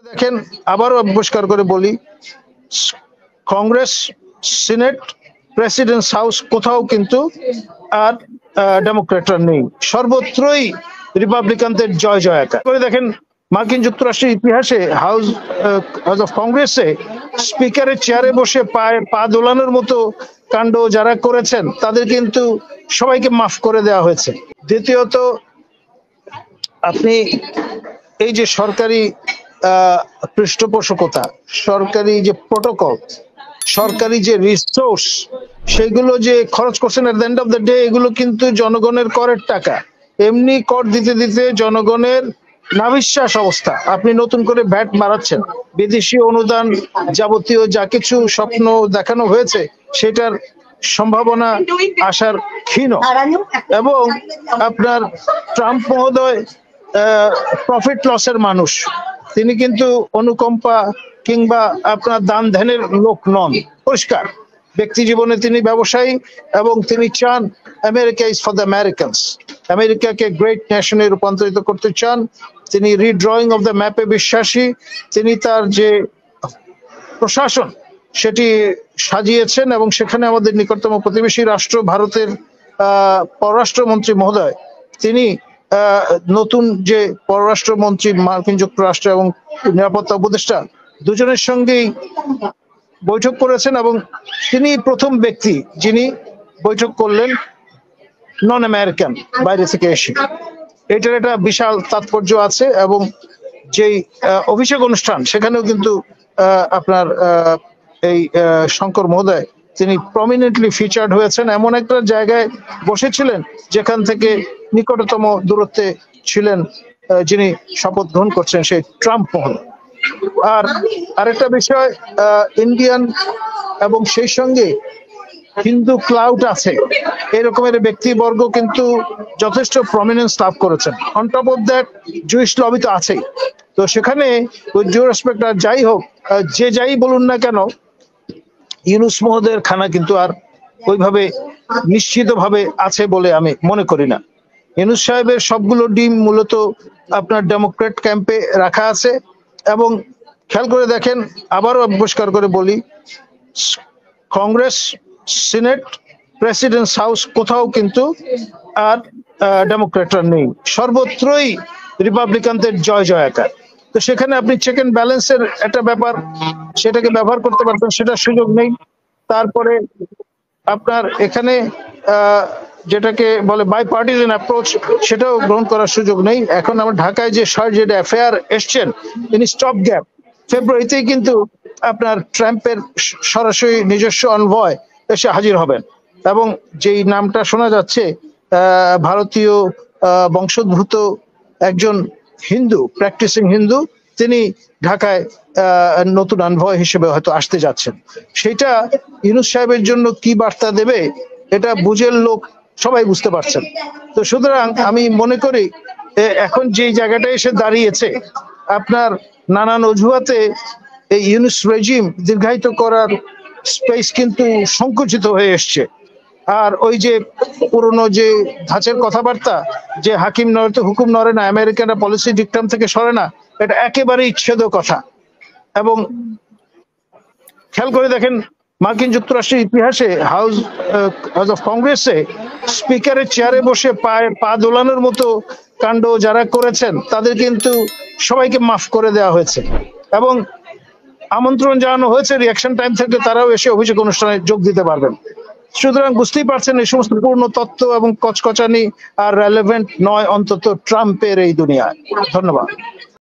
দেখেন, আবারও পরিষ্কার করে বলি, কংগ্রেস, সিনেট, প্রেসিডেন্টস হাউস কোথাও কিন্তু আর ডেমোক্রেটরা নেই, সর্বত্রই রিপাবলিকানদের জয় জয়কার করে। দেখেন, মার্কিন যুক্তরাষ্ট্রের ইতিহাসে হাউস অফ কংগ্রেসে স্পিকারের চেয়ারে বসে পা দোলানোর মতো কাণ্ড যারা করেছেন তাদের কিন্তু সবাইকে মাফ করে দেওয়া হয়েছে। দ্বিতীয়ত, আপনি এই যে সরকারি পৃষ্ঠপোষকতা, সরকারি যে প্রোটোকল, সরকারি যে রিসোর্স, সেগুলো যে খরচ করছেন, at the end of the day এগুলো কিন্তু জনগণের করের টাকা। এমনি কর দিতে দিতে জনগণের নাভিশ্বাস অবস্থা। আপনি নতুন করে ভ্যাট বাড়াচ্ছেন, বিদেশি অনুদান, যাবতীয় যা কিছু স্বপ্ন দেখানো হয়েছে সেটার সম্ভাবনা আসার ক্ষীণ। এবং আপনার ট্রাম্প মহোদয় প্রফিট লসের মানুষ, তিনি কিন্তু অনুকম্পা কিংবা আপনার দান ধ্যানের লোক নন। পরিষ্কার ব্যক্তি জীবনে তিনি ব্যবসায়ী এবং তিনি চান America is for the Americans, আমেরিকাকে গ্রেট নেশনে রূপান্তরিত করতে চান। তিনি রিড্রয়িং অফ দ্য ম্যাপে বিশ্বাসী। তিনি তার যে প্রশাসন সেটি সাজিয়েছেন এবং সেখানে আমাদের নিকটতম প্রতিবেশী রাষ্ট্র ভারতের পররাষ্ট্রমন্ত্রী মহোদয়, তিনি নতুন যে পররাষ্ট্রমন্ত্রী মার্কিন যুক্তরাষ্ট্র এবং নিরাপত্তা উপদেষ্টা দুজনের সঙ্গেই বৈঠক করেছেন এবং তিনি প্রথম ব্যক্তি যিনি বৈঠক করলেন নন আমেরিকান, বাইরে থেকে এসে। এটার একটা বিশাল তাৎপর্য আছে। এবং যেই অভিষেক অনুষ্ঠান, সেখানেও কিন্তু আপনার এই শঙ্কর মহোদয় তিনি প্রমিনেন্টলি ফিচার্ড হয়েছেন। এমন একটা জায়গায় বসেছিলেন যেখান থেকে নিকটতম দূরত্বে ছিলেন যিনি শপথ গ্রহণ করছেন, সেই ট্রাম্প মহোদয়। আর আরেকটা বিষয়, ইন্ডিয়ান এবং সেই সঙ্গে হিন্দু ক্লাউড আছে এরকমের ব্যক্তিবর্গ কিন্তু যথেষ্ট প্রমিনেন্স লাভ করেছেন। On top of that Jewish lobby তো আছেই। তো সেখানে ডিউ রেসপেক্ট, আর যাই হোক, যে যাই বলুন না কেন, ইউনূস মহোদয়ের খানা কিন্তু আর ওইভাবে নিশ্চিতভাবে আছে বলে আমি মনে করি না। ইউনূস সাহেবের সবগুলো ডিম মূলত আপনার ডেমোক্রেট ক্যাম্পে রাখা আছে। এবং খেয়াল করে দেখেন, আবারও পরিষ্কার করে বলি, কংগ্রেস, সিনেট, প্রেসিডেন্টস হাউস কোথাও কিন্তু আর ডেমোক্রেটরা নেই, সর্বত্রই রিপাবলিকানদের জয় জয়কার। তো সেখানে আপনি চেক এন্ড ব্যালেন্সের একটা ব্যাপার, সেটাকে ব্যবহার করতে পারতেন, সেটার সুযোগ নেই। তারপরে আপনার এখানে যেটাকে বলে বাই পার্টিজান অ্যাপ্রোচ, সেটাও গ্রহণ করার সুযোগ নেই। এখন আমার ঢাকায় যে সার্জেড অ্যাফেয়ার এসছেন, তিনি স্টপ গ্যাপ ফেব্রুয়ারিতেই কিন্তু আপনার ট্রাম্পের সরাসরি নিজস্ব অনভয় এসে হাজির হবেন। এবং যেই নামটা শোনা যাচ্ছে, ভারতীয় বংশোদ্ভূত একজন হিন্দু, প্র্যাকটিসিং হিন্দু, তিনি ঢাকায় নতুন আনভয় হিসেবে হয়তো আসতে যাচ্ছেন। সেটা ইউনূস সাহেবের জন্য কি বার্তা দেবে, এটা বুঝের লোক সবাই বুঝতে পারছেন। তো সুতরাং আমি মনে করি এখন যে জায়গাটা এসে দাঁড়িয়েছে, আপনার নানান অজুহাতে এই ইউনূস রেজিম দীর্ঘায়িত করার স্পেস কিন্তু সংকুচিত হয়ে এসছে। আর ওই যে পুরনো যে ধাঁচের কথাবার্তা, যে হাকিম নড়ে তো হুকুম নড়ে না, আমেরিকানরা পলিসি ডিকটাম থেকে সরে না, এটা একেবারেই ছেদ কথা। এবং খেয়াল করে দেখেন, মার্কিন যুক্তরাষ্ট্রের ইতিহাসে হাউস অফ কংগ্রেসে স্পিকারের চেয়ারে বসে পা দোলানোর মতো কাণ্ড যারা করেছেন তাদের কিন্তু সবাইকে মাফ করে দেওয়া হয়েছে। এবং আমন্ত্রণ জানানো হয়েছে রিঅ্যাকশন টাইম থেকে, তারাও এসে অভিষেক অনুষ্ঠানে যোগ দিতে পারবেন। সুতরাং বুঝতেই পারছেন এই সমস্ত পূর্ণ তত্ত্ব এবং কচকচানি আর রেলেভেন্ট নয়, অন্তত ট্রাম্পের এই দুনিয়ায়। ধন্যবাদ।